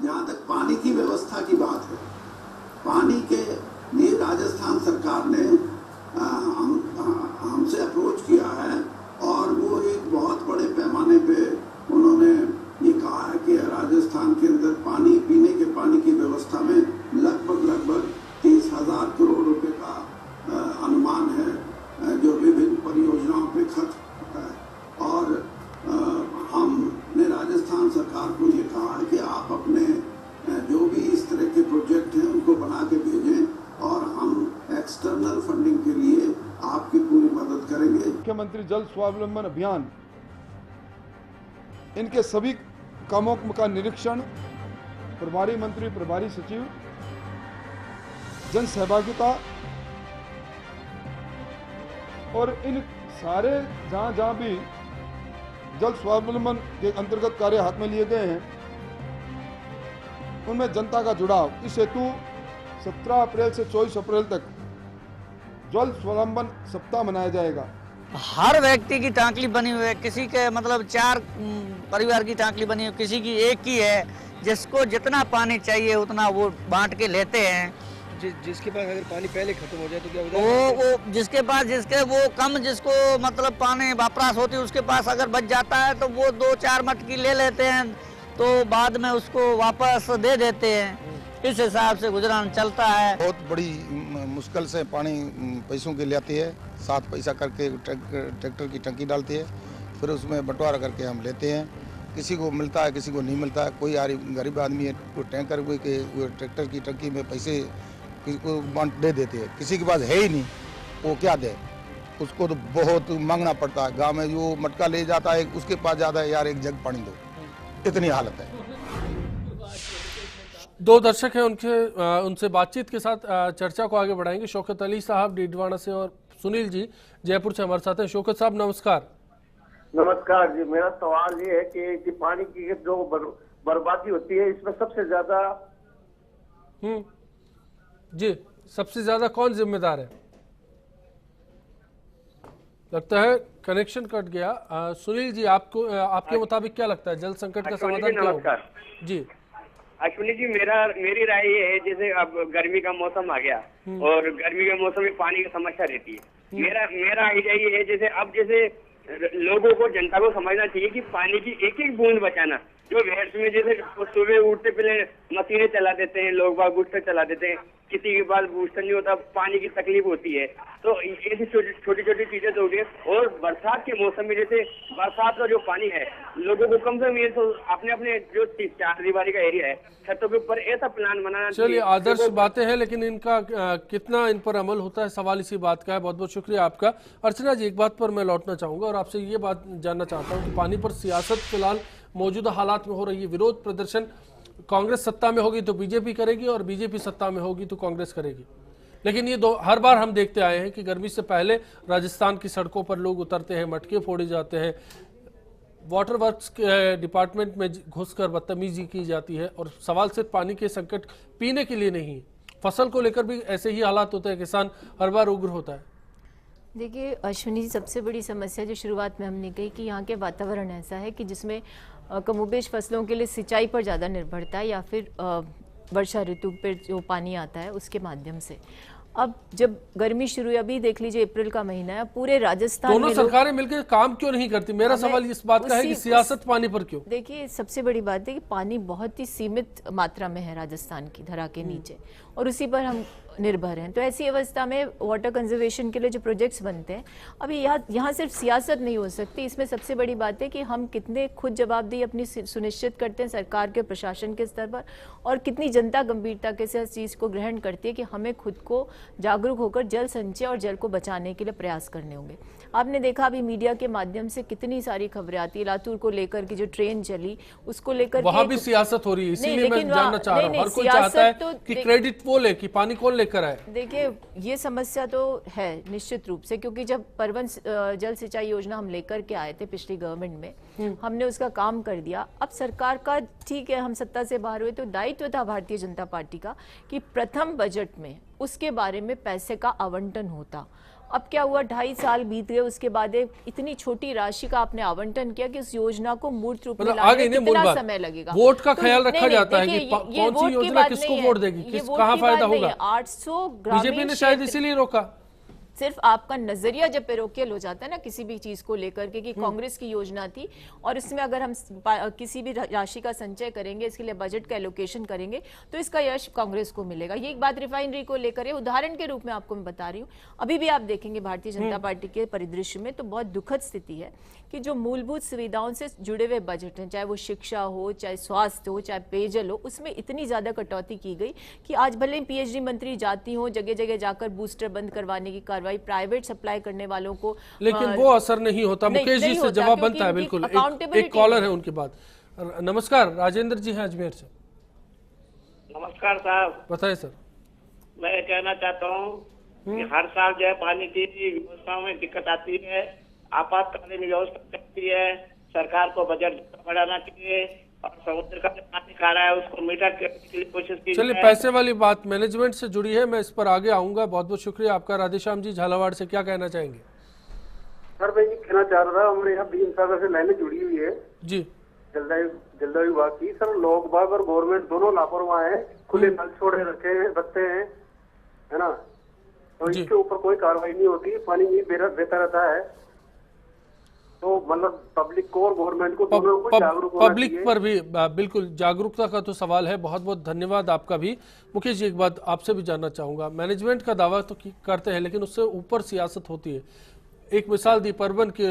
जहाँ तक पानी की व्यवस्था की बात है, पानी के लिए राजस्थान सरकार ने हमसे अप्रोच किया है और वो एक बहुत बड़े पैमाने पे उन्होंने ये कहा है कि राजस्थान के अंदर पानी, पीने के पानी की व्यवस्था में लगभग 30,000 करोड़ रुपए का अनुमान है जो विभिन्न परियोजनाओं पे खर्च होता है। और हमने राजस्थान सरकार को ये कहा है कि आप अपने जो भी इस तरह के प्रोजेक्ट हैं उनको बना के भेजें और हम एक्सटर्नल फंडिंग के लिए आपकी पूरी मदद करेंगे। मुख्यमंत्री जल स्वावलंबन अभियान, इनके सभी कामों का निरीक्षण प्रभारी मंत्री, प्रभारी सचिव, जन सहभागिता और इन सारे जहां भी जल स्वावलंबन के अंतर्गत कार्य हाथ में लिए गए हैं उनमें जनता का जुड़ाव। इस हेतु 17 अप्रैल से 24 अप्रैल तक जल स्वावलंबन सप्ताह मनाया जाएगा। हर व्यक्ति की टांकली बनी हुई है, किसी के मतलब 4 परिवार की टांकली बनी हुई, किसी की एक ही है। जिसको जितना पानी चाहिए उतना वो बांट के लेते हैं। जिसके पास अगर पानी पहले खत्म हो जाए तो क्या हो जाए? वो जिसके पास वो कम, जिसको मतलब पानी वापरास होती है, उसके पास अगर बच जाता है तो वो 2-4 मटकी ले लेते हैं, तो बाद में उसको वापस दे देते हैं। इस हिसाब से गुजरान चलता है। बहुत बड़ी मुश्किल से पानी पैसों के ले आती है, 7 पैसा करके ट्रैक्टर की टंकी डालती है, फिर उसमें बंटवारा करके हम लेते हैं। किसी को मिलता है, किसी को नहीं मिलता है। कोई गरीब आदमी है, कोई टैंकर के ट्रैक्टर की टंकी में पैसे किसी को बांट दे देते हैं। किसी के पास है ही नहीं, वो क्या दे, उसको तो बहुत मांगना पड़ता है। गांव में जो मटका ले जाता है उसके पास जाता है, यार एक जग पानी दो, इतनी हालत है। 2 दर्शक हैं, उनसे बातचीत के साथ चर्चा को आगे बढ़ाएंगे। शौकत अली साहब डीडवाना से और सुनील जी जयपुर से हमारे साथ हैं। शौकत साहब नमस्कार। नमस्कार जी, मेरा सवाल ये है कि पानी की जो बर्बादी होती है इसमें सबसे ज्यादा जी सबसे ज्यादा कौन जिम्मेदार है? लगता है कनेक्शन कट गया। सुनील जी, आपके मुताबिक क्या लगता है जल संकट का समाधान क्या होगा? जी अश्विनी जी, मेरी राय ये है, जैसे अब गर्मी का मौसम आ गया और गर्मी के मौसम में पानी की समस्या रहती है। मेरा आइडिया ये है, जैसे लोगों को, जनता को समझना चाहिए कि पानी की एक एक बूंद बचाना। जो वेस्ट में जैसे सुबह उठते पहले मशीनें चला देते हैं लोग, बूस्टर चला देते हैं, किसी के पास बूस्टर नहीं होता, पानी की तकलीफ होती है। तो ऐसी छोटी छोटी चीजें तो होती है। और बरसात के मौसम में जैसे बरसात का जो पानी है, लोगों को कम से कम ये तो अपने जो 4 दीवारी का एरिया है, छतों के ऊपर ऐसा प्लान बनाना। चलिए, आदर्श बातें हैं, लेकिन इनका कितना इन पर अमल होता है, सवाल इसी बात का है। बहुत बहुत शुक्रिया आपका। अर्चना जी, एक बात पर मैं लौटना चाहूंगा और आपसे ये बात जानना चाहता हूँ कि पानी पर सियासत फिलहाल मौजूदा हालात में हो रही है। विरोध प्रदर्शन कांग्रेस सत्ता में होगी तो बीजेपी करेगी और बीजेपी सत्ता में होगी तो कांग्रेस करेगी। लेकिन ये हर बार हम देखते आए हैं कि गर्मी से पहले राजस्थान की सड़कों पर लोग उतरते हैं, मटके फोड़े जाते हैं, वाटर वर्क्स के डिपार्टमेंट में घुसकर बदतमीजी की जाती है। और सवाल सिर्फ पानी के संकट पीने के लिए नहीं, फसल को लेकर भी ऐसे ही हालात होते हैं, किसान हर बार उग्र होता है। देखिए अश्विनी जी, सबसे बड़ी समस्या जो शुरुआत में हमने कही कि यहाँ के वातावरण ऐसा है कि जिसमें कमोबेश फसलों के लिए सिंचाई पर ज़्यादा निर्भरता है या फिर वर्षा ऋतु पर जो पानी आता है उसके माध्यम से। अब जब गर्मी शुरू हुई, अभी देख लीजिए अप्रैल का महीना है, पूरे राजस्थान दोनों सरकारें मिलकर काम क्यों नहीं करती? मेरा सवाल इस बात का है कि सियासत पानी पर क्यों? देखिए, सबसे बड़ी बात है कि पानी बहुत ही सीमित मात्रा में है राजस्थान की धरा के नीचे और उसी पर हम निर्भर हैं। तो ऐसी अवस्था में वाटर कंजर्वेशन के लिए जो प्रोजेक्ट्स बनते हैं, अभी यहाँ सिर्फ सियासत नहीं हो सकती। इसमें सबसे बड़ी बात है कि हम कितने खुद जवाबदेही अपनी सुनिश्चित करते हैं सरकार के, प्रशासन के स्तर पर, और कितनी जनता गंभीरता के साथ इस चीज़ को ग्रहण करती है कि हमें खुद को जागरूक होकर जल संचय और जल को बचाने के लिए प्रयास करने होंगे। आपने देखा अभी मीडिया के माध्यम से कितनी सारी खबरें आती है, लातूर को लेकर की जो ट्रेन चली उसको लेकर वहां भी सियासत हो रही है। इसीलिए मैं जानना चाह रहा हूं, हर कोई चाहता है कि क्रेडिट वो ले, कि पानी कौन लेकर आए। देखिए, ये समस्या तो है निश्चित रूप से, क्योंकि जब परवन जल सिंचाई योजना हम लेकर के आए थे पिछली गवर्नमेंट में, हमने उसका काम कर दिया। अब सरकार का, ठीक है हम सत्ता से बाहर हुए, तो दायित्व था भारतीय जनता पार्टी का कि प्रथम बजट में उसके बारे में पैसे का आवंटन होता। अब क्या हुआ, 2.5 साल बीत गए, उसके बाद इतनी छोटी राशि का आपने आवंटन किया कि उस योजना को मूर्त रूप में लाने में कितना समय लगेगा। वोट का ख्याल रखा जाता है कि कौन सी योजना किसको वोट देगी, कहाँ फायदा होगा। 800 ग्रामीण बीजेपी ने शायद इसीलिए रोका। सिर्फ आपका नजरिया जब पेरोकियल हो जाता है ना किसी भी चीज को लेकर के कि कांग्रेस की योजना थी और इसमें अगर हम किसी भी राशि का संचय करेंगे, इसके लिए बजट का एलोकेशन करेंगे तो इसका यश कांग्रेस को मिलेगा। ये एक बात रिफाइनरी को लेकर है, उदाहरण के रूप में आपको मैं बता रही हूँ। अभी भी आप देखेंगे भारतीय जनता पार्टी के परिदृश्य में तो बहुत दुखद स्थिति है कि जो मूलभूत सुविधाओं से जुड़े हुए बजट हैं, चाहे वो शिक्षा हो, चाहे स्वास्थ्य हो, चाहे पेयजल हो, उसमें इतनी ज्यादा कटौती की गई कि आज भले ही पीएचडी मंत्री जाती हो जगह जगह जाकर बूस्टर बंद करवाने की कार्रवाई प्राइवेट सप्लाई करने वालों को, लेकिन वो असर नहीं होता। मुकेश जी से जवाब बनता है। बिल्कुल, एक कॉलर है उनके बाद। नमस्कार, राजेंद्र जी हैं अजमेर से। नमस्कार साहब। बताइए सर। मैं कहना चाहता हूँ कि हर साल जो है पानी की व्यवस्था में दिक्कत आती है, आपातकालीन व्यवस्था करती है, सरकार को बजट बढ़ाना चाहिए और समुद्र का पानी खा रहा है उसको मीटर करने के लिए कोशिश की। चलिए, पैसे वाली बात मैनेजमेंट से जुड़ी है, मैं इस पर आगे आऊंगा। बहुत बहुत शुक्रिया आपका। राधेश्याम जी झालावाड़ से क्या कहना चाहेंगे? सर मैं ये कहना चाह रहा था, हमारे यहाँ भीम सागर से लाइनें जुड़ी हुई है जी जलवायु विभाग की। सर लोग बाग और गवर्नमेंट दोनों लापरवाह है, खुले नल छोड़े रखते हैं, है ना, तो इसके ऊपर कोई कार्रवाई नहीं होती, पानी नहीं बहता रहता है। तो मतलब पब्लिक को और गवर्नमेंट को दोनों को जागरूक होना चाहिए। पब्लिक पर भी बिल्कुल जागरूकता का तो सवाल है। बहुत बहुत धन्यवाद आपका भी। मुकेश जी, एक बात आपसे भी जानना चाहूंगा। मैनेजमेंट का दावा तो करते हैं लेकिन उससे ऊपर सियासत होती है। एक मिसाल दी परबन के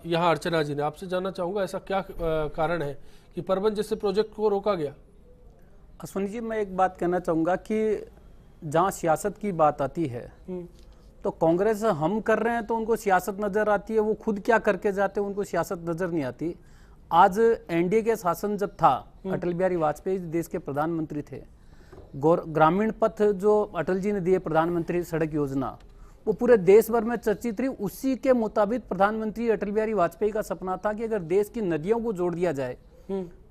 यहाँ अर्चना जी ने, आपसे जानना चाहूंगा ऐसा क्या कारण है कि परबन जैसे प्रोजेक्ट को रोका गया? अश्विनी जी, मैं एक बात कहना चाहूंगा कि जहाँ सियासत की बात आती है तो कांग्रेस हम कर रहे हैं तो उनको सियासत नजर आती है, वो खुद क्या करके जाते हैं उनको सियासत नजर नहीं आती। आज एनडीए के शासन जब था, अटल बिहारी वाजपेयी देश के प्रधानमंत्री थे, ग्रामीण पथ जो अटल जी ने दिए प्रधानमंत्री सड़क योजना, वो पूरे देश भर में चर्चित रही। उसी के मुताबिक प्रधानमंत्री अटल बिहारी वाजपेयी का सपना था कि अगर देश की नदियों को जोड़ दिया जाए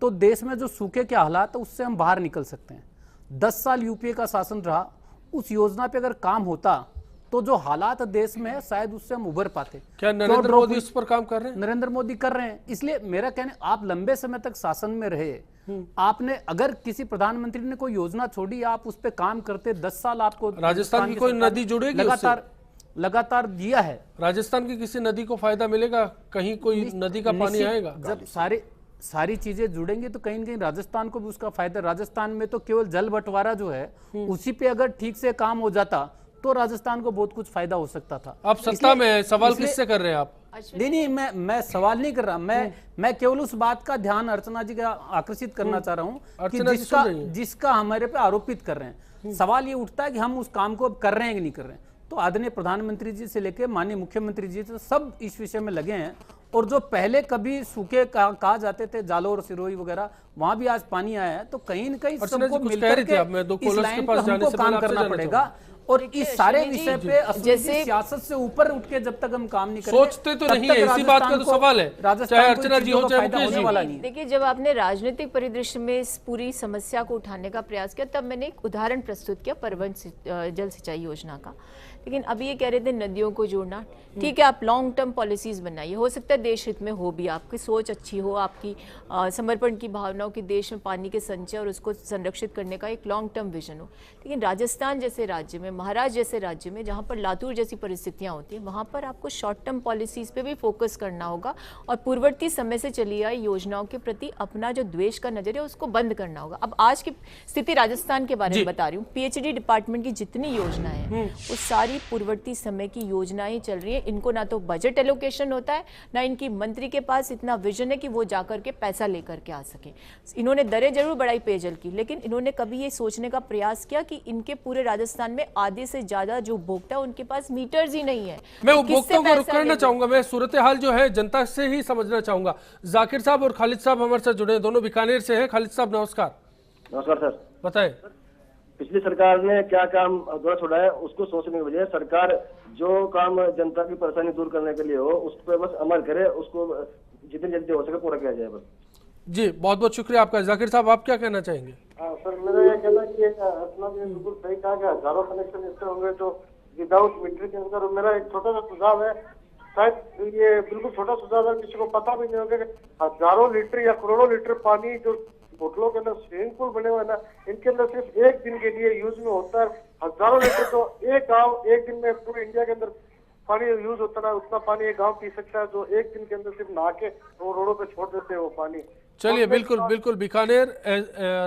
तो देश में जो सूखे के हालात है उससे हम बाहर निकल सकते हैं। 10 साल यूपीए का शासन रहा, उस योजना पे अगर काम होता तो जो हालात देश में है शायद उससे हम उभर पाते। क्या नरेंद्र मोदी इस पर काम कर रहे हैं? नरेंद्र मोदी कर रहे हैं। इसलिए मेरा कहना, आप लंबे समय तक शासन में रहे, आपने अगर किसी प्रधानमंत्री ने कोई योजना छोड़ी, आप उस पर काम करते, 10 साल आपको राजस्थान की कोई नदी जुड़ेगी लगातार दिया है। राजस्थान की किसी नदी को फायदा मिलेगा? कहीं कोई नदी का पानी आएगा? जब सारी चीजें जुड़ेंगी तो कहीं न कहीं राजस्थान को भी उसका फायदा। राजस्थान में तो केवल जल बंटवारा जो है उसी पे अगर ठीक से काम हो जाता तो राजस्थान को बहुत कुछ फायदा हो सकता था। आप सत्ता में सवाल किससे कर रहे हैं आप? नहीं, मैं सवाल नहीं कर रहा, मैं केवल उस बात का ध्यान अर्चना जी का आकर्षित करना चाह रहा हूँ कि जिसका हमारे पे आरोपित कर रहे हैं। सवाल ये उठता है कि हम उस काम को कर रहे हैं कि नहीं कर रहे हैं। तो आदरणीय प्रधानमंत्री जी से लेकर माननीय मुख्यमंत्री जी से सब इस विषय में लगे हैं। और जो पहले कभी सूखे कहा जाते थे, जालोर सिरोही वगैरह, वहां भी आज पानी आया है। तो कहीं न कहीं सबको मिलकर इस लाइन पर हमको काम करना पड़ेगा। और इस सारे विषय पे जैसे सियासत से ऊपर उठ के जब तक हम काम नहीं करेंगे, सोचते तो नहीं है, इसी बात का तो सवाल है, चाहे अर्चना जी हो चाहे मुकेश जी। देखिए, जब आपने राजनीतिक परिदृश्य में इस पूरी समस्या को उठाने का प्रयास किया तब मैंने एक उदाहरण प्रस्तुत किया परवन जल सिंचाई योजना का। लेकिन अभी ये कह रहे थे नदियों को जोड़ना, ठीक है, आप लॉन्ग टर्म पॉलिसीज बनाइए, हो सकता है देश हित में हो भी, आपकी सोच अच्छी हो, आपकी समर्पण की भावनाओं की देश में पानी के संचय और उसको संरक्षित करने का एक लॉन्ग टर्म विजन हो। लेकिन राजस्थान जैसे राज्य में, महाराष्ट्र जैसे राज्य में, जहाँ पर लातूर जैसी परिस्थितियाँ होती हैं, वहाँ पर आपको शॉर्ट टर्म पॉलिसीज पे भी फोकस करना होगा और पूर्ववर्ती समय से चली आई योजनाओं के प्रति अपना जो द्वेष का नजरिया उसको बंद करना होगा। अब आज की स्थिति राजस्थान के बारे में बता रही हूँ, पीएचडी डिपार्टमेंट की जितनी योजनाएं हैं वो सारी पूर्ववर्ती समय की योजनाएं चल रही है। इनको ना तो बजट एलोकेशन होता है, ना इनकी मंत्री के पास इतना विजन है कि वो जाकर के पैसा लेकर के आ सके। इन्होंने दरें जरूर बढ़ाई पेयजल की, लेकिन इन्होंने कभी ये सोचने का प्रयास किया कि इनके पूरे राजस्थान में आधे से ज्यादा जो उपभोक्ता उनके पास मीटर्स ही नहीं है। मैं उपभोक्ताओं को रुक करना चाहूंगा, मैं सूरत हाल जो है जनता से ही समझना चाहूंगा। जाकिर साहब और खालिद साहब हमारे साथ जुड़े हैं, दोनों बीकानेर से हैं। खालिद साहब नमस्कार। नमस्कार सर। बताएं, पिछली सरकार ने क्या काम अधूरा छोड़ा है उसको सोचने की बजाय सरकार जो काम जनता की परेशानी दूर करने के लिए हो उस पर बस अमल करे, उसको जितनी जल्दी हो सके पूरा किया जाए बस। जी बहुत बहुत शुक्रिया आपका। जाकिर साहब आप क्या कहना चाहेंगे? सर मेरा यह कहना है कि अपना बिल्कुल सही कहा कि हजारों कनेक्शन इससे होंगे तो विदाउट मीटर के अंदर। मेरा एक छोटा सा सुझाव है, शायद ये बिल्कुल छोटा सुझाव है, किसी को पता भी नहीं होगा कि हजारों लीटर या करोड़ों लीटर पानी जो बोतलों के अंदर स्विमिंग पूल बने हुए ना, इनके अंदर सिर्फ एक दिन के लिए यूज में होता है। हजारों लीटर तो एक गांव एक दिन में पूरे इंडिया के अंदर पानी यूज होता है, उतना पानी एक गांव पी सकता है, जो एक दिन के अंदर सिर्फ नहा के वो रोडों पे छोड़ देते हैं वो पानी। चलिए, बिल्कुल बिल्कुल, बीकानेर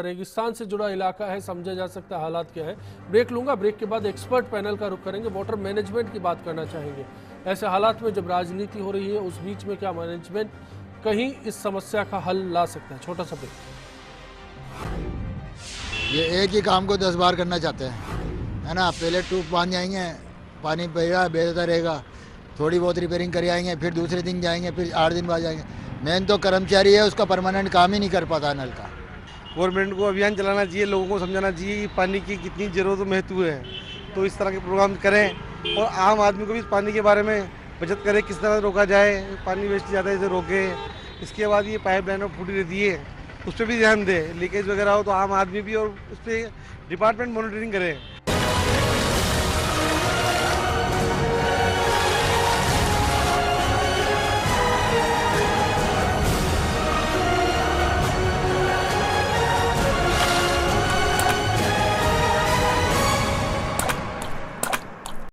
रेगिस्तान से जुड़ा इलाका है, समझा जा सकता है हालात क्या है। ब्रेक लूंगा, ब्रेक के बाद एक्सपर्ट पैनल का रुख करेंगे, वाटर मैनेजमेंट की बात करना चाहेंगे। ऐसे हालात में जब राजनीति हो रही है, उस बीच में क्या मैनेजमेंट कहीं इस समस्या का हल ला सकता है? छोटा सा ब्रेक। ये एक ही काम को 10 बार करना चाहते हैं, है ना। पहले ट्यूब बांध जाएंगे, पानी बहता रहेगा, थोड़ी बहुत रिपेयरिंग कर आएंगे, फिर दूसरे दिन जाएंगे, फिर 8 दिन बाद जाएंगे। मेन तो कर्मचारी है, उसका परमानेंट काम ही नहीं कर पाता नल का। गवर्नमेंट को अभियान चलाना चाहिए, लोगों को समझाना चाहिए कि पानी की कितनी ज़रूरत और महत्व है, तो इस तरह के प्रोग्राम करें और आम आदमी को भी इस पानी के बारे में बचत करें, किस तरह रोका जाए, पानी वेस्ट ज़्यादा इसे रोके। इसके बाद ये पाइप लाइनों फूटी रहती है, उस पर भी ध्यान दें, लीकेज वगैरह हो तो आम आदमी भी, और उस पर डिपार्टमेंट मॉनिटरिंग करें।